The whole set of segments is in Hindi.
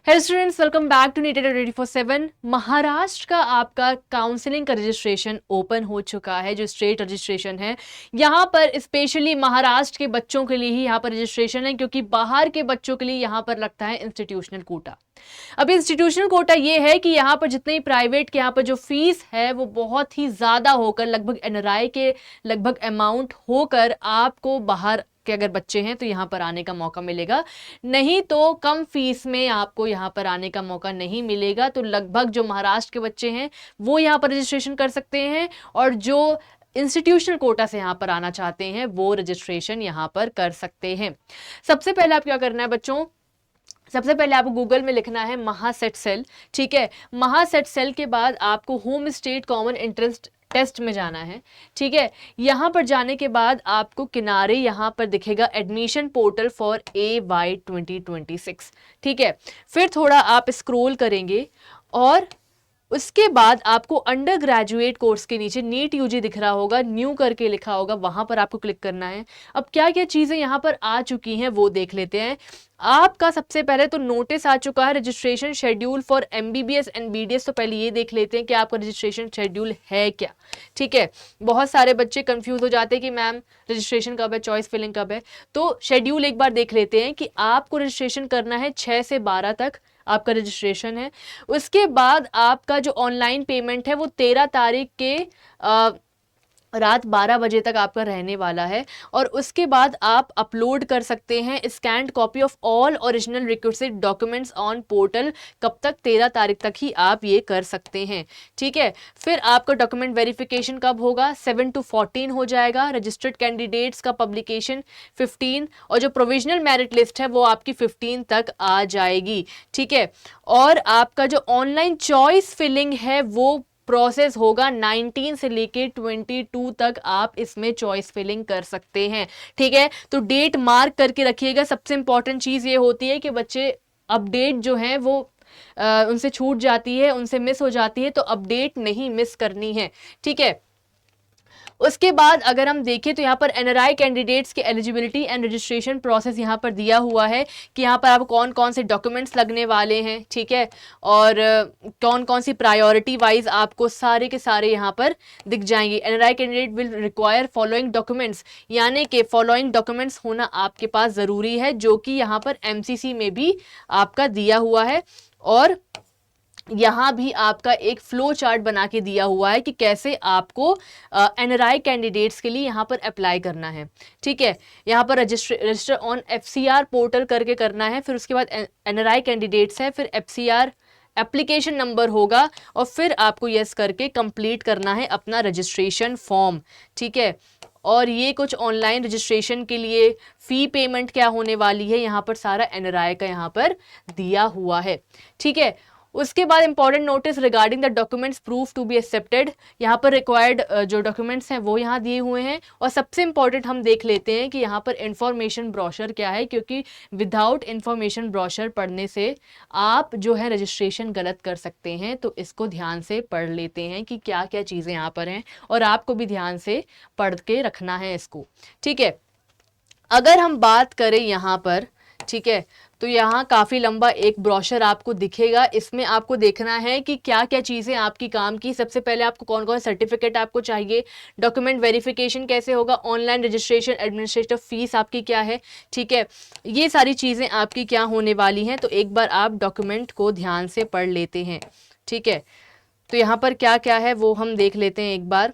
Hello students, welcome back to NEET 24/7। Maharashtra का आपका काउंसलिंग का रजिस्ट्रेशन ओपन हो चुका है, जो स्टेट रजिस्ट्रेशन है। यहाँ पर स्पेशली महाराष्ट्र के बच्चों के लिए ही यहाँ पर रजिस्ट्रेशन है, क्योंकि बाहर के बच्चों के लिए यहाँ पर लगता है इंस्टीट्यूशनल कोटा। अब इंस्टीट्यूशनल कोटा ये है कि यहाँ पर जितने प्राइवेट के यहाँ पर जो फीस है वो बहुत ही ज़्यादा होकर, लगभग एनआरआई के लगभग अमाउंट होकर आपको बाहर के अगर बच्चे हैं तो यहाँ पर आने का मौका मिलेगा, नहीं तो कम फीस में आपको यहाँ पर आने का मौका नहीं मिलेगा। तो लगभग जो महाराष्ट्र के बच्चे हैं वो यहाँ पर रजिस्ट्रेशन कर सकते हैं, और जो इंस्टीट्यूशनल कोटा से यहाँ पर आना चाहते हैं वो रजिस्ट्रेशन यहाँ पर कर सकते हैं। सबसे पहले आप क्या करना है बच्चों, सबसे पहले आपको गूगल में लिखना है महासेट सेल। ठीक है, महासेट सेल के बाद आपको home state common entrance test में जाना है। ठीक है, यहां पर जाने के बाद आपको किनारे यहां पर दिखेगा एडमिशन पोर्टल फॉर AY 2026। ठीक है, फिर थोड़ा आप स्क्रॉल करेंगे और उसके बाद आपको अंडर ग्रेजुएट कोर्स के नीचे नीट यूजी दिख रहा होगा, न्यू करके लिखा होगा, वहां पर आपको क्लिक करना है। अब क्या क्या चीजें यहां पर आ चुकी हैं वो देख लेते हैं। आपका सबसे पहले तो नोटिस आ चुका है registration schedule for MBBS and BDS। तो पहले ये देख लेते हैं कि आपका रजिस्ट्रेशन शेड्यूल है क्या। ठीक है, बहुत सारे बच्चे कंफ्यूज हो जाते हैं कि मैम रजिस्ट्रेशन कब है, चॉइस फिलिंग कब है। तो शेड्यूल एक बार देख लेते हैं कि आपको रजिस्ट्रेशन करना है 6 से 12 तक आपका रजिस्ट्रेशन है। उसके बाद आपका जो ऑनलाइन पेमेंट है वो 13 तारीख के रात 12 बजे तक आपका रहने वाला है। और उसके बाद आप अपलोड कर सकते हैं scanned copy of all original requisite documents on portal. कब तक? 13 तारीख तक ही आप ये कर सकते हैं। ठीक है, फिर आपका डॉक्यूमेंट वेरिफिकेशन कब होगा? 7 to 14 हो जाएगा। रजिस्टर्ड कैंडिडेट्स का पब्लिकेशन 15, और जो प्रोविजनल मेरिट लिस्ट है वो आपकी 15 तक आ जाएगी। ठीक है, और आपका जो ऑनलाइन चॉइस फिलिंग है वो प्रोसेस होगा 19 से लेके 22 तक आप इसमें चॉइस फिलिंग कर सकते हैं। ठीक है, तो डेट मार्क करके रखिएगा। सबसे इंपॉर्टेंट चीज़ ये होती है कि बच्चे अपडेट जो है वो उनसे छूट जाती है, उनसे मिस हो जाती है, तो अपडेट नहीं मिस करनी है। ठीक है, उसके बाद अगर हम देखें तो यहाँ पर NRI कैंडिडेट्स के एलिजिबिलिटी एंड रजिस्ट्रेशन प्रोसेस यहाँ पर दिया हुआ है कि यहाँ पर आपको कौन कौन से डॉक्यूमेंट्स लगने वाले हैं। ठीक है, और कौन कौन सी प्रायोरिटी वाइज आपको सारे के सारे यहाँ पर दिख जाएंगे। NRI candidate will require following documents, यानी कि फॉलोइंग डॉक्यूमेंट्स होना आपके पास ज़रूरी है, जो कि यहाँ पर MCC में भी आपका दिया हुआ है। और यहाँ भी आपका एक फ्लो चार्ट बना के दिया हुआ है कि कैसे आपको NRI कैंडिडेट्स के लिए यहाँ पर अप्लाई करना है। ठीक है, यहाँ पर रजिस्टर ऑन FCR पोर्टल करके करना है। फिर उसके बाद NRI कैंडिडेट्स है, फिर FCR एप्लीकेशन नंबर होगा, और फिर आपको यस करके कंप्लीट करना है अपना रजिस्ट्रेशन फॉर्म। ठीक है, और ये कुछ ऑनलाइन रजिस्ट्रेशन के लिए फ़ी पेमेंट क्या होने वाली है, यहाँ पर सारा NRI का यहाँ पर दिया हुआ है। ठीक है, उसके बाद important notice regarding the documents proof to be accepted, यहाँ पर रिक्वायर्ड जो डॉक्यूमेंट्स हैं वो यहाँ दिए हुए हैं। और सबसे इंपॉर्टेंट हम देख लेते हैं कि यहाँ पर इंफॉर्मेशन ब्रोशर क्या है, क्योंकि विदाउट इंफॉर्मेशन ब्रोशर पढ़ने से आप जो है रजिस्ट्रेशन गलत कर सकते हैं। तो इसको ध्यान से पढ़ लेते हैं कि क्या क्या चीज़ें यहाँ पर हैं, और आपको भी ध्यान से पढ़ के रखना है इसको। ठीक है, अगर हम बात करें यहाँ पर, ठीक है, तो यहाँ काफ़ी लंबा एक ब्रोशर आपको दिखेगा। इसमें आपको देखना है कि क्या क्या चीज़ें आपकी काम की। सबसे पहले आपको कौन कौन सर्टिफिकेट आपको चाहिए, डॉक्यूमेंट वेरिफिकेशन कैसे होगा, ऑनलाइन रजिस्ट्रेशन, एडमिनिस्ट्रेटिव फीस आपकी क्या है। ठीक है, ये सारी चीज़ें आपकी क्या होने वाली हैं। तो एक बार आप डॉक्यूमेंट को ध्यान से पढ़ लेते हैं। ठीक है, तो यहाँ पर क्या क्या है वो हम देख लेते हैं एक बार।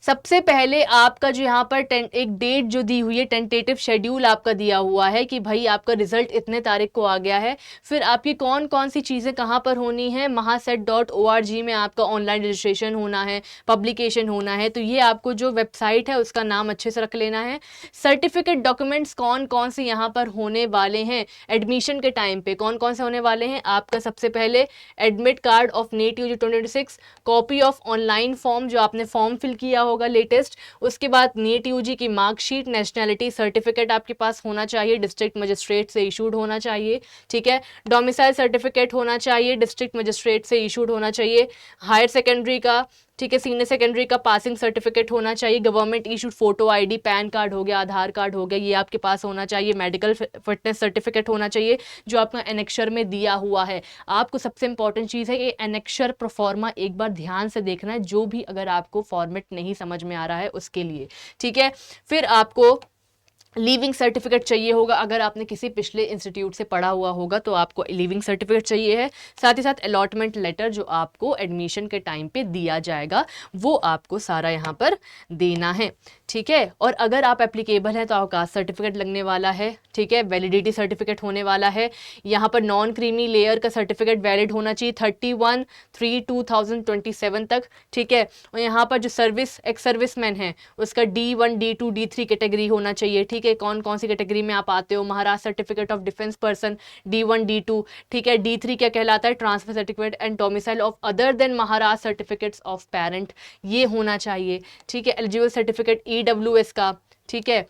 सबसे पहले आपका जो यहाँ पर एक डेट जो दी हुई है, टेंटेटिव शेड्यूल आपका दिया हुआ है कि भाई आपका रिजल्ट इतने तारीख को आ गया है। फिर आपकी कौन कौन सी चीज़ें कहाँ पर होनी है, महासेट.org में आपका ऑनलाइन रजिस्ट्रेशन होना है, पब्लिकेशन होना है। तो ये आपको जो वेबसाइट है उसका नाम अच्छे से रख लेना है। सर्टिफिकेट डॉक्यूमेंट्स कौन कौन से यहाँ पर होने वाले हैं एडमिशन के टाइम पे, कौन कौन से होने वाले हैं। आपका सबसे पहले admit card of NEET UG 2026, copy of online form जो आपने फॉर्म फिल किया होगा लेटेस्ट। उसके बाद नीट यूजी की मार्कशीट, नेशनैलिटी सर्टिफिकेट आपके पास होना चाहिए, डिस्ट्रिक्ट मजिस्ट्रेट से इशूड होना चाहिए। ठीक है, डोमिसाइल सर्टिफिकेट होना चाहिए, डिस्ट्रिक्ट मजिस्ट्रेट से इशूड होना चाहिए। हायर सेकेंडरी का ठीक है, सीनियर सेकेंडरी का पासिंग सर्टिफिकेट होना चाहिए, government issued photo ID, pan card हो गया, आधार कार्ड हो गया, ये आपके पास होना चाहिए, मेडिकल फिटनेस सर्टिफिकेट होना चाहिए जो आपका एनेक्शर में दिया हुआ है। आपको सबसे इंपॉर्टेंट चीज़ है कि एनेक्शर प्रोफॉर्मा एक बार ध्यान से देखना है, जो भी अगर आपको फॉर्मेट नहीं समझ में आ रहा है उसके लिए, ठीक है। फिर आपको लीविंग सर्टिफिकेट चाहिए होगा, अगर आपने किसी पिछले इंस्टीट्यूट से पढ़ा हुआ होगा तो आपको लीविंग सर्टिफिकेट चाहिए है। साथ ही साथ अलॉटमेंट लेटर जो आपको एडमिशन के टाइम पे दिया जाएगा वो आपको सारा यहाँ पर देना है, ठीक है। और अगर आप एप्लीकेबल हैं तो आपका कास्ट सर्टिफिकेट लगने वाला है, ठीक है, वैलिडिटी सर्टिफिकेट होने वाला है। यहाँ पर नॉन क्रीमी लेयर का सर्टिफिकेट वैलिड होना चाहिए 31/3/2027 तक, ठीक है। और यहाँ पर जो एक्स सर्विसमैन है उसका D1 D2 D3 कैटेगरी होना चाहिए, ठीक है। कौन कौन सी कैटेगरी में आप आते हो, Maharashtra certificate of defence person D1 D2, ठीक है। D3 क्या कहलाता है, transfer certificate and domicile of other than Maharashtra certificates of parent, ये होना चाहिए, ठीक है। एलिजिबल सर्टिफिकेट EWS का, ठीक है,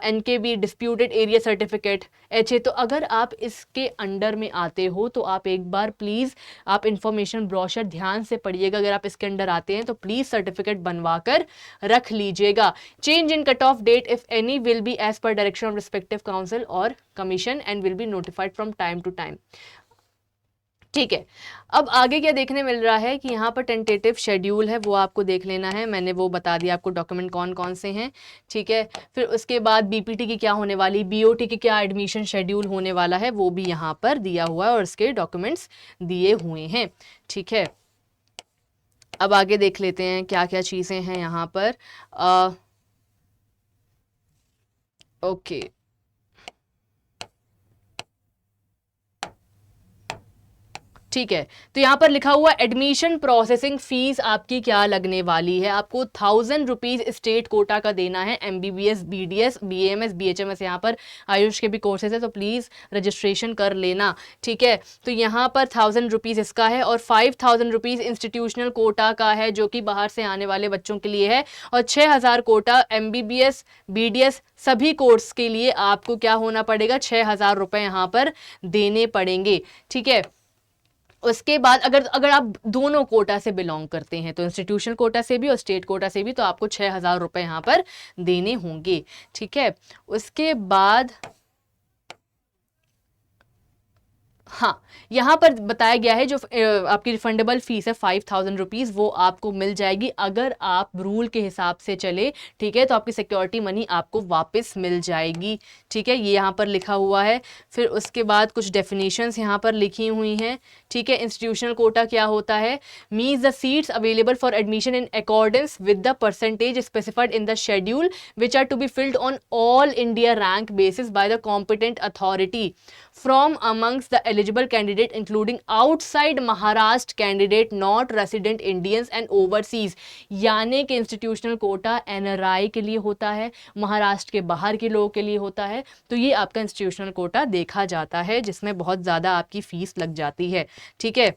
NKB disputed area certificate HA। तो अगर आप इसके अंडर में आते हो तो आप एक बार प्लीज़ आप इंफॉर्मेशन ब्रोशर ध्यान से पढ़िएगा, अगर आप इसके अंडर आते हैं तो प्लीज़ सर्टिफिकेट बनवा कर रख लीजिएगा। Change in cut off date if any will be as per direction of respective council और commission and will be notified from time to time, ठीक है। अब आगे क्या देखने मिल रहा है कि यहाँ पर टेंटेटिव शेड्यूल है, वो आपको देख लेना है, मैंने वो बता दिया आपको डॉक्यूमेंट कौन कौन से हैं, ठीक है। फिर उसके बाद BPT की क्या होने वाली, BOT की क्या एडमिशन शेड्यूल होने वाला है वो भी यहाँ पर दिया हुआ है और उसके डॉक्यूमेंट्स दिए हुए हैं, ठीक है। अब आगे देख लेते हैं क्या क्या चीज़ें हैं यहाँ पर। ओके, ठीक है। तो यहाँ पर लिखा हुआ एडमिशन प्रोसेसिंग फीस आपकी क्या लगने वाली है, आपको 1000 रुपीज़ स्टेट कोटा का देना है। MBBS BDS BAMS BHMS यहाँ पर आयुष के भी कोर्सेज है तो प्लीज़ रजिस्ट्रेशन कर लेना, ठीक है। तो यहाँ पर 1000 रुपीज़ इसका है और 5000 रुपीज़ इंस्टीट्यूशनल कोटा का है जो कि बाहर से आने वाले बच्चों के लिए है, और 6000 कोटा MBBS BDS सभी कोर्स के लिए आपको क्या होना पड़ेगा, 6000 रुपये यहाँ पर देने पड़ेंगे, ठीक है। उसके बाद अगर आप दोनों कोटा से बिलोंग करते हैं तो इंस्टीट्यूशनल कोटा से भी और स्टेट कोटा से भी, तो आपको 6000 रुपये यहाँ पर देने होंगे, ठीक है। उसके बाद हाँ, यहाँ पर बताया गया है जो आपकी रिफंडेबल फीस है 5000 रुपीज़, वो आपको मिल जाएगी अगर आप रूल के हिसाब से चले, ठीक है। तो आपकी सिक्योरिटी मनी आपको वापस मिल जाएगी, ठीक है, ये यहाँ पर लिखा हुआ है। फिर उसके बाद कुछ डेफिनेशंस यहाँ पर लिखी हुई हैं, ठीक है। इंस्टीट्यूशनल कोटा क्या होता है, means the seats available for admission in accordance with the percentage specified in the schedule which are to be filled on all India rank basis by the competent authority from amongst the eligible candidate including outside Maharashtra candidate not resident Indians and overseas। यानी कि इंस्टीट्यूशनल कोटा NRI के लिए होता है, महाराष्ट्र के बाहर के लोगों के लिए होता है, तो ये आपका इंस्टीट्यूशनल कोटा देखा जाता है जिसमें बहुत ज़्यादा आपकी फीस लग जाती है, ठीक है।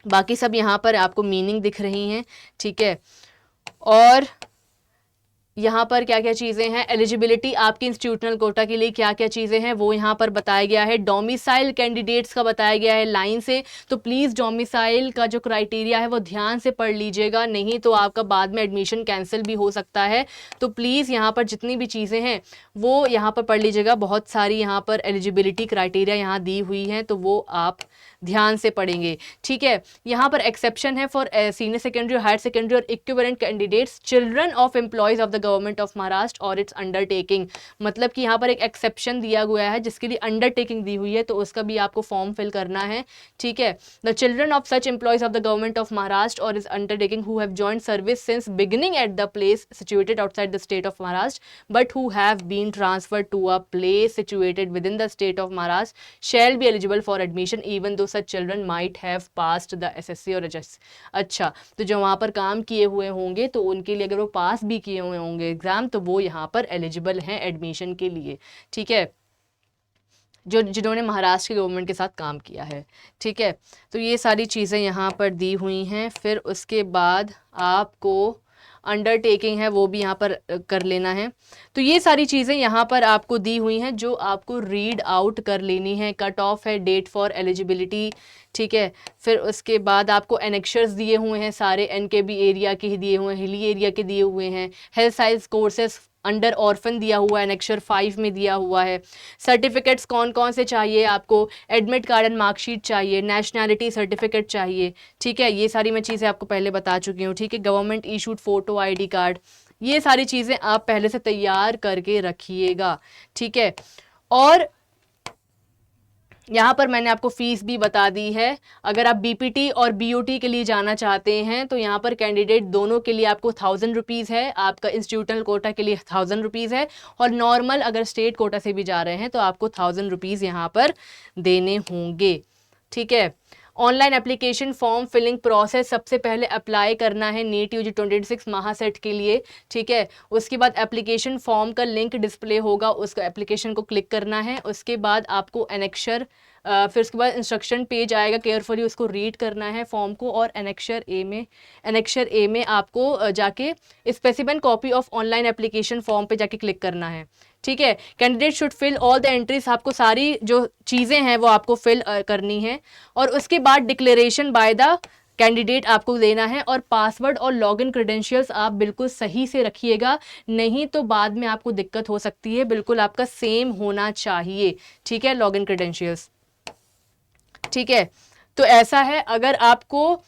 बाकी सब यहाँ पर आपको मीनिंग दिख रही हैं, ठीक है। और यहाँ पर क्या क्या चीज़ें हैं, एलिजिबिलिटी आपकी इंस्टीट्यूशनल कोटा के लिए क्या क्या चीज़ें हैं वो यहाँ पर बताया गया है। डोमिसाइल कैंडिडेट्स का बताया गया है लाइन से, तो प्लीज़ डोमिसाइल का जो क्राइटेरिया है वो ध्यान से पढ़ लीजिएगा, नहीं तो आपका बाद में एडमिशन कैंसिल भी हो सकता है। तो प्लीज़ यहाँ पर जितनी भी चीज़ें हैं वो यहाँ पर पढ़ लीजिएगा, बहुत सारी यहाँ पर एलिजिबिलिटी क्राइटेरिया यहाँ दी हुई हैं तो वो आप ध्यान से पढ़ेंगे, ठीक है। यहाँ पर एक्सेप्शन है फॉर सीनियर सेकेंडरी और हायर सेकेंडरी और equivalent candidates children of employees of the government of Maharashtra और इट्स अंडरटेकिंग, मतलब कि यहाँ पर एक एक्सेप्शन दिया गया है जिसके लिए अंडरटेकिंग दी हुई है तो उसका भी आपको फॉर्म फिल करना है, ठीक है। The children of such employees of the government of Maharashtra और is undertaking who have joined service since beginning at the place situated outside the state of Maharashtra but who have been transferred to a place situated within the state of Maharashtra shall be eligible for admission even though such children might have passed the SSC और HSC। अच्छा, तो जो वहाँ पर काम किए हुए होंगे तो उनके लिए अगर वो पास भी किए हुए होंगे एग्ज़ाम तो वो यहाँ पर एलिजिबल हैं एडमिशन के लिए, ठीक है, जिन्होंने महाराष्ट्र की गवर्नमेंट के साथ काम किया है, ठीक है। तो ये सारी चीज़ें यहाँ पर दी हुई हैं। फिर उसके बाद आपको अंडरटेकिंग है वो भी यहाँ पर कर लेना है। तो ये सारी चीज़ें यहाँ पर आपको दी हुई हैं जो आपको रीड आउट कर लेनी है। कट ऑफ है, डेट फॉर एलिजिबिलिटी, ठीक है। फिर उसके बाद आपको एनेक्शर्स दिए हुए हैं, सारे एनकेबी एरिया के ही दिए हुए हैं, हिली एरिया के दिए हुए हैं। Health science courses under orphan दिया हुआ है, एनेक्शर 5 में दिया हुआ है। सर्टिफिकेट्स कौन कौन से चाहिए आपको, एडमिट कार्ड एंड मार्कशीट चाहिए, नेशनैलिटी सर्टिफिकेट चाहिए, ठीक है। ये सारी मैं चीज़ें आपको पहले बता चुकी हूँ, ठीक है। Government issued photo ID card, ये सारी चीज़ें आप पहले से तैयार करके रखिएगा, ठीक है। और यहाँ पर मैंने आपको फ़ीस भी बता दी है। अगर आप BPT और BOT के लिए जाना चाहते हैं तो यहाँ पर कैंडिडेट दोनों के लिए आपको 1000 रुपीज़ है, आपका इंस्टीट्यूशनल कोटा के लिए 1000 रुपीज़ है, और नॉर्मल अगर स्टेट कोटा से भी जा रहे हैं तो आपको 1000 रुपीज़ यहाँ पर देने होंगे, ठीक है। Online application form filling process, सबसे पहले अप्लाई करना है नीट UG 26 महासेट के लिए, ठीक है। उसके बाद एप्लीकेशन फॉर्म का लिंक डिस्प्ले होगा, उसका एप्लीकेशन को क्लिक करना है। उसके बाद आपको एनेक्शर, फिर उसके बाद इंस्ट्रक्शन पेज आएगा, केयरफुली उसको रीड करना है फॉर्म को, और एनेक्शर ए में आपको जाके specific copy of online application form पे जाके क्लिक करना है, ठीक है। Candidate should fill all the entries, आपको सारी जो चीज़ें हैं वो आपको फिल करनी है। और उसके बाद डिक्लेरेशन बाय द कैंडिडेट आपको देना है, और पासवर्ड और लॉगिन क्रेडेंशियल्स आप बिल्कुल सही से रखिएगा, नहीं तो बाद में आपको दिक्कत हो सकती है। बिल्कुल आपका सेम होना चाहिए, ठीक है, लॉगिन क्रेडेंशियल्स, ठीक है। तो ऐसा है, अगर आपको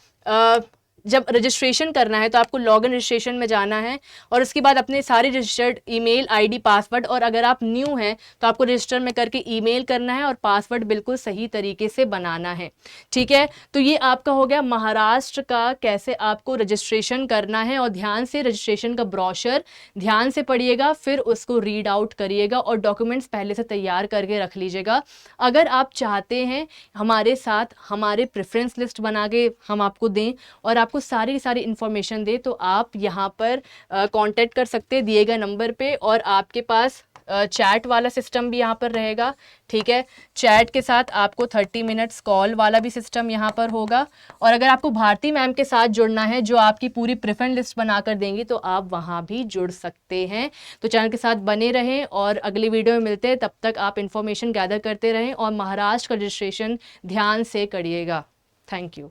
जब रजिस्ट्रेशन करना है तो आपको लॉगिन रजिस्ट्रेशन में जाना है, और उसके बाद अपने सारे रजिस्टर्ड ईमेल ID पासवर्ड, और अगर आप न्यू हैं तो आपको रजिस्टर में करके ईमेल करना है और पासवर्ड बिल्कुल सही तरीके से बनाना है, ठीक है। तो ये आपका हो गया महाराष्ट्र का कैसे आपको रजिस्ट्रेशन करना है। और ध्यान से रजिस्ट्रेशन का ब्रोशर ध्यान से पढ़िएगा, फिर उसको रीड आउट करिएगा, और डॉक्यूमेंट्स पहले से तैयार करके रख लीजिएगा। अगर आप चाहते हैं हमारे साथ हमारे प्रेफरेंस लिस्ट बना के हम आपको दें और आपको सारी इन्फॉर्मेशन दे, तो आप यहाँ पर कांटेक्ट कर सकते हैं दिए गए नंबर पे। और आपके पास चैट वाला सिस्टम भी यहाँ पर रहेगा, ठीक है। चैट के साथ आपको 30 मिनट्स कॉल वाला भी सिस्टम यहाँ पर होगा। और अगर आपको भारती मैम के साथ जुड़ना है जो आपकी पूरी प्रेफरेंस लिस्ट बनाकर देंगी, तो आप वहाँ भी जुड़ सकते हैं। तो चैनल के साथ बने रहें, और अगली वीडियो में मिलते हैं। तब तक आप इन्फॉर्मेशन गैदर करते रहें और महाराष्ट्र का रजिस्ट्रेशन ध्यान से करिएगा। Thank you.